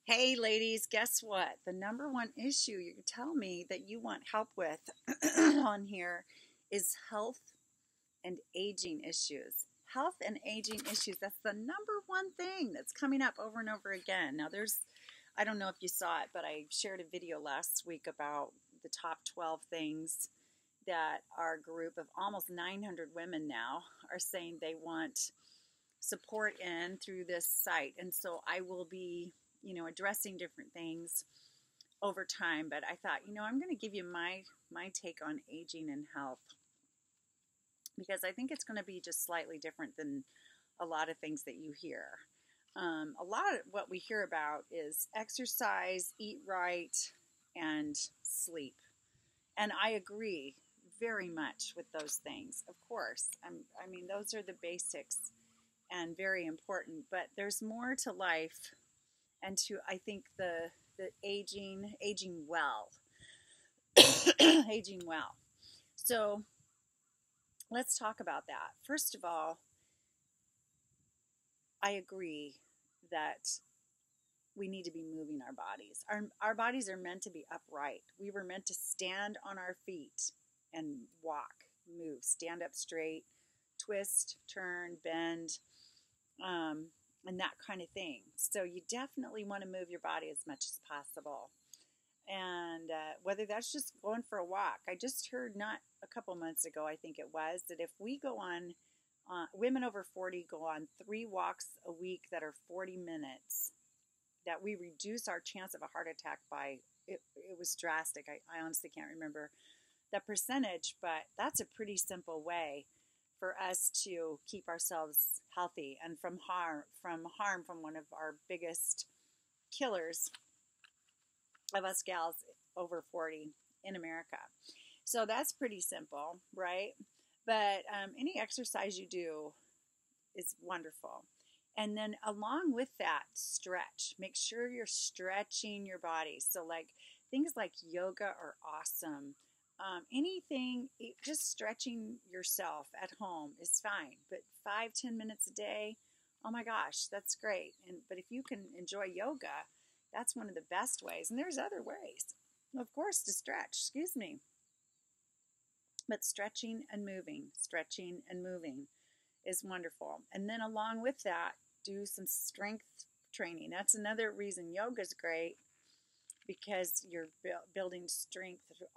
Hey, ladies, guess what? The number one issue you tell me that you want help with on here is health and aging issues. Health and aging issues, that's the number one thing that's coming up over and over again. Now, I don't know if you saw it, but I shared a video last week about the top 12 things that our group of almost 900 women now are saying they want support in through this site. And so I will be, addressing different things over time, but I thought, I'm going to give you my take on aging and health because I think it's going to be just slightly different than a lot of things that you hear. A lot of what we hear about is exercise, eat right, and sleep. And I agree very much with those things. Of course, I mean, those are the basics and very important, but there's more to life and to, I think, the aging well, aging well. So let's talk about that. First of all, I agree that we need to be moving our bodies. Our bodies are meant to be upright. We were meant to stand on our feet and walk, move, stand up straight, twist, turn, bend, and that kind of thing. So you definitely want to move your body as much as possible. And whether that's just going for a walk. I just heard not a couple months ago, I think it was, that if we go on, women over 40 go on 3 walks a week that are 40 minutes, that we reduce our chance of a heart attack by, it was drastic. I honestly can't remember the percentage, but that's a pretty simple way for us to keep ourselves healthy and from harm from one of our biggest killers of us gals over 40 in America. So that's pretty simple, right? But any exercise you do is wonderful. And then along with that, stretch. Make sure you're stretching your body. So like things like yoga are awesome. Anything, just stretching yourself at home is fine. But 5-10 minutes a day, oh my gosh, that's great. But if you can enjoy yoga, that's one of the best ways. And there's other ways, of course, to stretch. But stretching and moving is wonderful. And then along with that, do some strength training. That's another reason yoga is great, because you're building strength through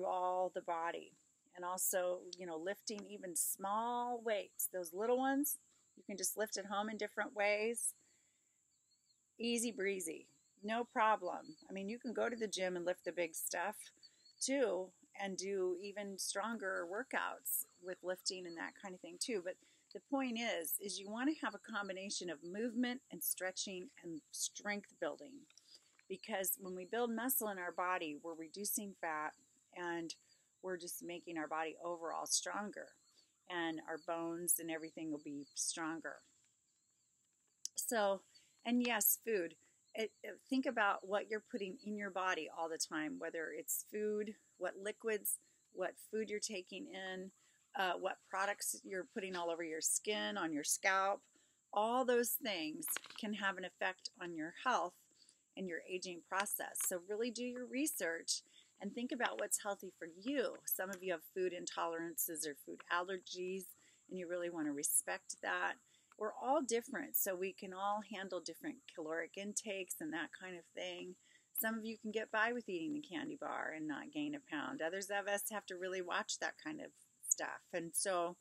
all the body. And also, lifting even small weights, those little ones, you can just lift at home in different ways. Easy breezy, no problem. I mean, you can go to the gym and lift the big stuff too, and do even stronger workouts with lifting and that kind of thing too. But the point is you want to have a combination of movement and stretching and strength building, because when we build muscle in our body, we're reducing fat and we're just making our body overall stronger, and our bones and everything will be stronger. So, and yes, food. Think about what you're putting in your body all the time, whether it's food, what liquids, what food you're taking in, what products you're putting all over your skin, on your scalp. All those things can have an effect on your health and your aging process. So really do your research and think about what's healthy for you. Some of you have food intolerances or food allergies, and you really want to respect that. We're all different, so we can all handle different caloric intakes and that kind of thing. Some of you can get by with eating a candy bar and not gain a pound. Others of us have to really watch that kind of stuff. And so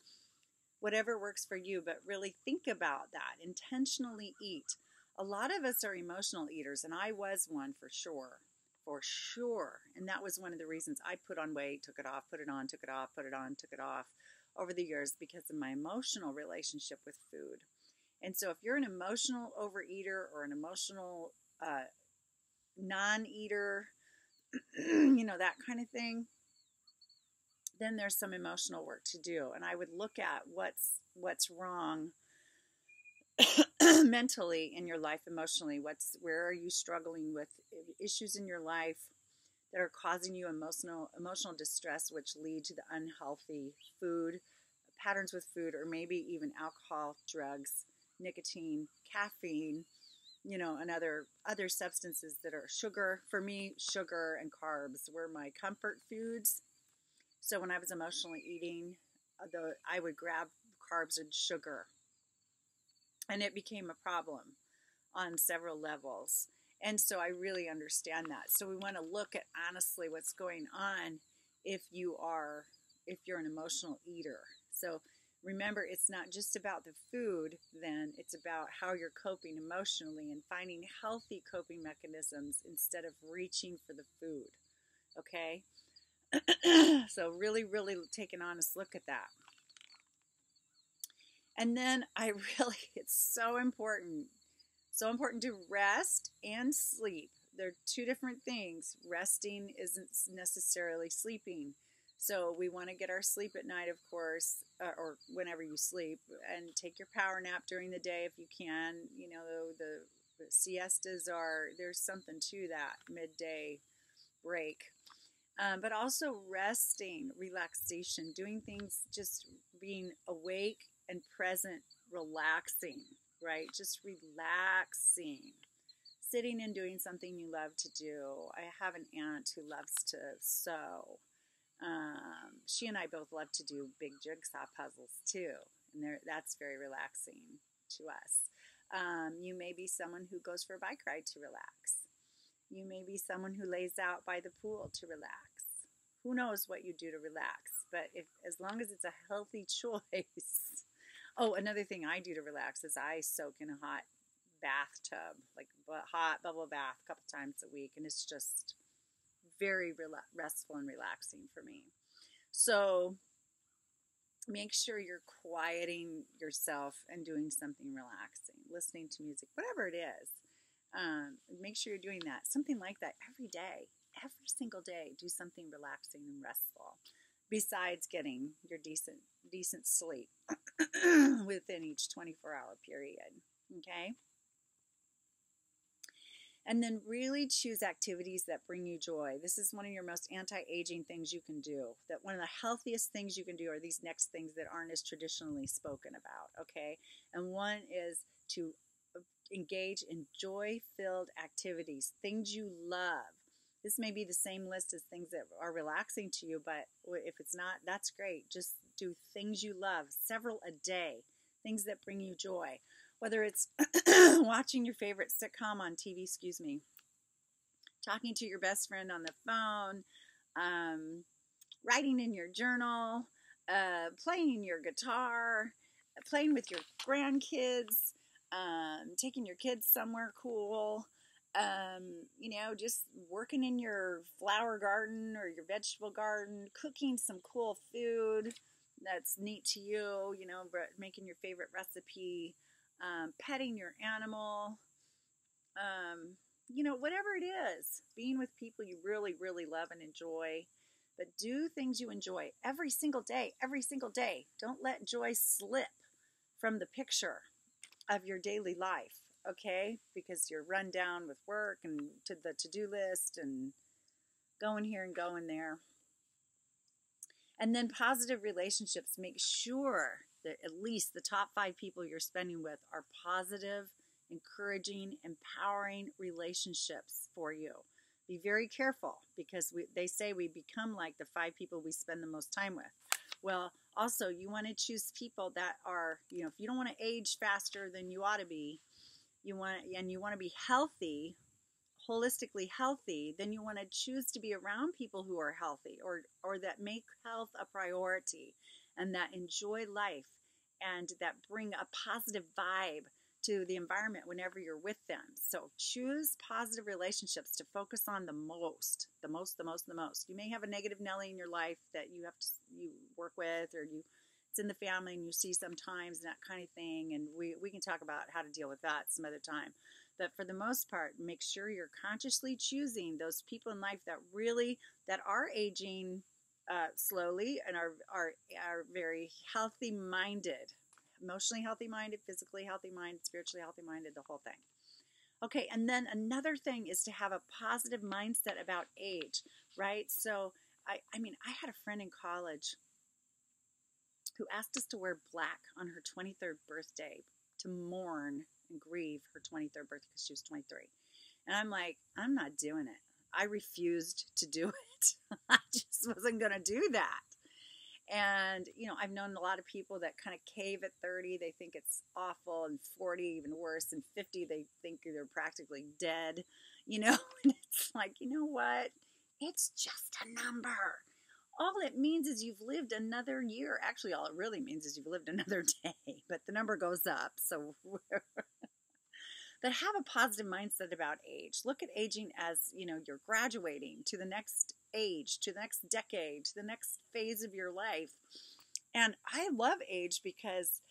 whatever works for you, but really think about that. Intentionally eat. A lot of us are emotional eaters, and I was one for sure. And that was one of the reasons I put on weight, took it off, put it on, took it off, put it on, took it off over the years, because of my emotional relationship with food. And so if you're an emotional overeater or an emotional non-eater, that kind of thing, then there's some emotional work to do. And I would look at what's wrong mentally in your life, emotionally. Where are you struggling with issues in your life that are causing you emotional distress, which lead to the unhealthy food patterns with food, or maybe even alcohol, drugs, nicotine, caffeine, and other substances that are sugar. For me, sugar and carbs were my comfort foods. So when I was emotionally eating, I would grab carbs and sugar, and it became a problem on several levels. And so I really understand that. So we want to look at honestly what's going on if you're an emotional eater. So remember, it's not just about the food, then it's about how you're coping emotionally and finding healthy coping mechanisms instead of reaching for the food. Okay? So really, really take an honest look at that. And then it's so important to rest and sleep. They're two different things. Resting isn't necessarily sleeping. So we want to get our sleep at night, of course, or whenever you sleep, and take your power nap during the day if you can. The siestas there's something to that midday break. But also resting, relaxation, doing things, just being awake and present, relaxing, right? Just relaxing, sitting and doing something you love to do. I have an aunt who loves to sew. She and I both love to do big jigsaw puzzles too, and that's very relaxing to us. You may be someone who goes for a bike ride to relax. You may be someone who lays out by the pool to relax. Who knows what you do to relax, but as long as it's a healthy choice. Oh, another thing I do to relax is I soak in a hot bathtub, like a hot bubble bath a couple times a week, and it's just very restful and relaxing for me. So make sure you're quieting yourself and doing something relaxing, listening to music, whatever it is. Make sure you're doing that. Something like that every day, every single day. Do something relaxing and restful besides getting your decent sleep within each 24-hour period. Okay? And then really choose activities that bring you joy. This is one of your most anti-aging things you can do. That one of the healthiest things you can do are these next things that aren't as traditionally spoken about, okay? And one is to engage in joy-filled activities, things you love. This may be the same list as things that are relaxing to you, but if it's not, that's great. Just do things you love, several a day, things that bring you joy. Whether it's watching your favorite sitcom on TV, talking to your best friend on the phone, writing in your journal, playing your guitar, playing with your grandkids, taking your kids somewhere cool, just working in your flower garden or your vegetable garden, cooking some cool food that's neat to you, making your favorite recipe, petting your animal, whatever it is, being with people you really, really love and enjoy. But do things you enjoy every single day, every single day. Don't let joy slip from the picture of your daily life, okay? Because you're run down with work and to the to-do list and going here and going there. And then positive relationships. Make sure that at least the top 5 people you're spending with are positive, encouraging, empowering relationships for you. Be very careful because they say we become like the 5 people we spend the most time with. Well, also you want to choose people that are, if you don't want to age faster than you ought to be, you want to be healthy, holistically healthy, then you want to choose to be around people who are healthy or that make health a priority and that enjoy life and that bring a positive vibe to the environment whenever you're with them. So choose positive relationships to focus on the most. You may have a negative Nelly in your life that you work with or it's in the family and you see sometimes and that kind of thing. And we can talk about how to deal with that some other time. But for the most part, make sure you're consciously choosing those people in life that are aging slowly and are very healthy minded, emotionally healthy minded, physically healthy minded, spiritually healthy minded, the whole thing. Okay, and then another thing is to have a positive mindset about age, right? So I had a friend in college who asked us to wear black on her 23rd birthday to mourn and grieve her 23rd birthday because she was 23. And I'm like, I'm not doing it. I refused to do it. I just wasn't going to do that. And, I've known a lot of people that kind of cave at 30. They think it's awful, and 40, even worse. And 50, they think they're practically dead, and it's like, you know what? It's just a number. All it means is you've lived another year. Actually, all it really means is you've lived another day, but the number goes up. So but have a positive mindset about age. Look at aging as, you're graduating to the next age, to the next decade, to the next phase of your life. And I love age because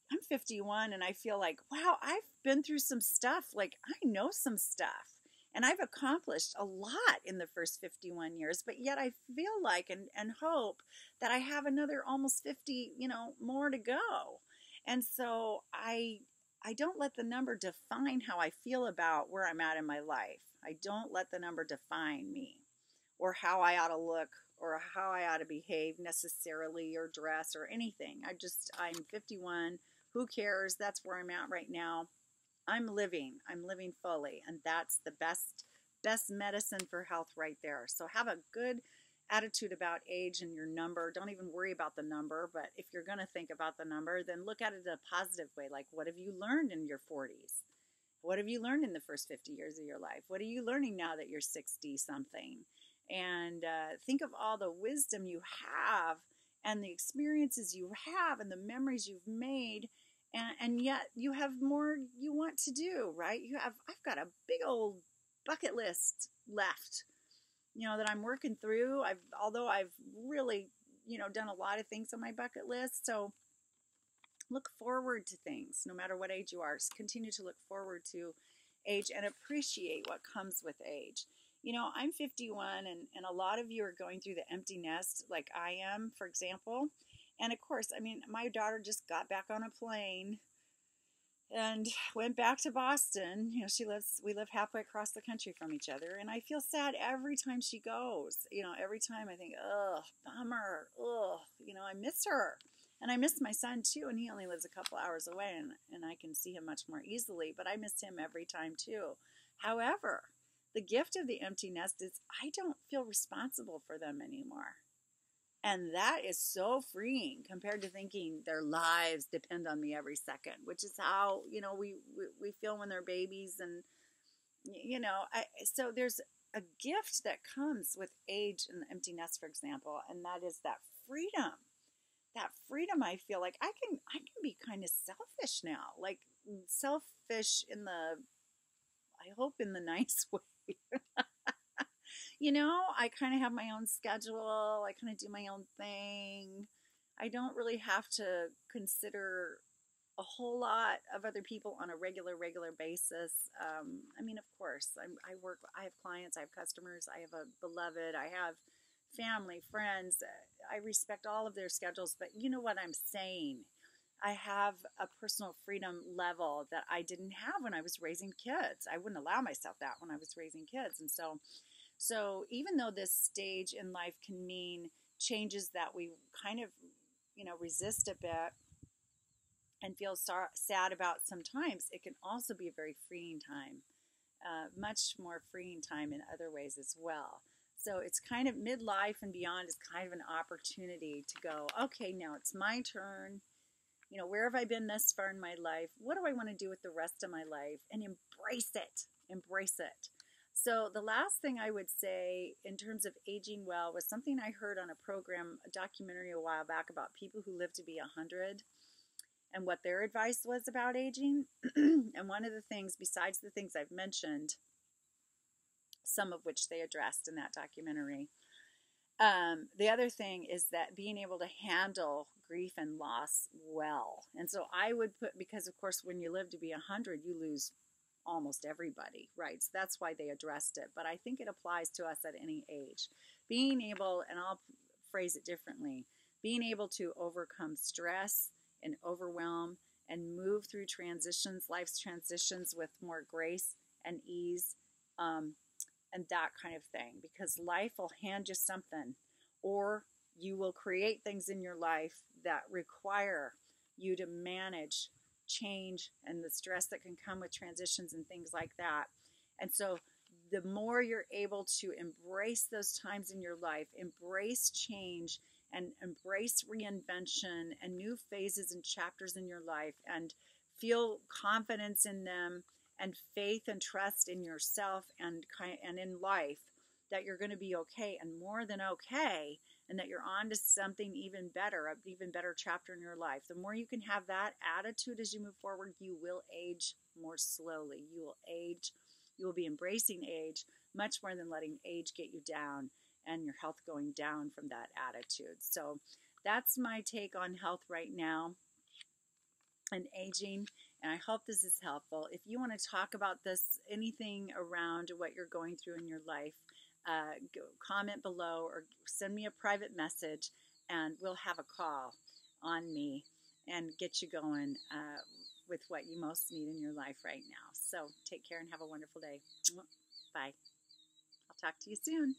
I'm 51 and I feel like, wow, I've been through some stuff. Like, I know some stuff. And I've accomplished a lot in the first 51 years, but yet I feel like and hope that I have another almost 50, more to go. And so I don't let the number define how I feel about where I'm at in my life. I don't let the number define me or how I ought to look or how I ought to behave necessarily or dress or anything. I'm 51. Who cares? That's where I'm at right now. I'm living fully. And that's the best medicine for health right there. So have a good attitude about age and your number. Don't even worry about the number, but if you're going to think about the number, then look at it in a positive way. Like, what have you learned in your 40s? What have you learned in the first 50 years of your life? What are you learning now that you're 60 something? And think of all the wisdom you have and the experiences you have and the memories you've made. And yet you have more you want to do, right? I've got a big old bucket list left, that I'm working through. Although I've really, done a lot of things on my bucket list. So look forward to things, no matter what age you are. Just continue to look forward to age and appreciate what comes with age. I'm 51 and a lot of you are going through the empty nest like I am, for example. And of course, my daughter just got back on a plane and went back to Boston. We live halfway across the country from each other. And I feel sad every time she goes. Every time I think, ugh, bummer, ugh, I miss her. And I miss my son too. And he only lives a couple hours away and I can see him much more easily. But I miss him every time too. However, the gift of the empty nest is I don't feel responsible for them anymore. And that is so freeing compared to thinking their lives depend on me every second, which is how, we feel when they're babies. And, so there's a gift that comes with age and the empty nest, for example, and that is that freedom. That freedom, I feel like I can be kind of selfish now, like selfish I hope in the nice way. I kind of have my own schedule. I kind of do my own thing. I don't really have to consider a whole lot of other people on a regular basis. Of course, I work, I have clients, I have customers, I have a beloved, I have family, friends. I respect all of their schedules, but you know what I'm saying? I have a personal freedom level that I didn't have when I was raising kids. I wouldn't allow myself that when I was raising kids. And so even though this stage in life can mean changes that we kind of, resist a bit and feel sad about sometimes, it can also be a very freeing time, much more freeing time in other ways as well. So it's kind of midlife and beyond is kind of an opportunity to go, okay, now it's my turn. Where have I been this far in my life? What do I want to do with the rest of my life? And embrace it. Embrace it. So the last thing I would say in terms of aging well was something I heard on a documentary a while back about people who live to be 100 and what their advice was about aging. And one of the things, besides the things I've mentioned, some of which they addressed in that documentary, the other thing is that being able to handle grief and loss well. And so I would because of course when you live to be 100, you lose almost everybody, right? So that's why they addressed it. But I think it applies to us at any age. Being able, and I'll phrase it differently, being able to overcome stress and overwhelm and move through life's transitions with more grace and ease, and that kind of thing. Because life will hand you something, or you will create things in your life that require you to manage change and the stress that can come with transitions and things like that. And so the more you're able to embrace those times in your life, embrace change and embrace reinvention and new phases and chapters in your life, and feel confidence in them and faith and trust in yourself and in life, that you're going to be okay and more than okay, and that you're on to something even better, an even better chapter in your life. The more you can have that attitude as you move forward, you will age more slowly. You will age. You will be embracing age much more than letting age get you down and your health going down from that attitude. So that's my take on health right now and aging, and I hope this is helpful. If you want to talk about this, anything around what you're going through in your life, comment below or send me a private message, and we'll have a call on me and get you going with what you most need in your life right now. So take care and have a wonderful day. Bye. I'll talk to you soon.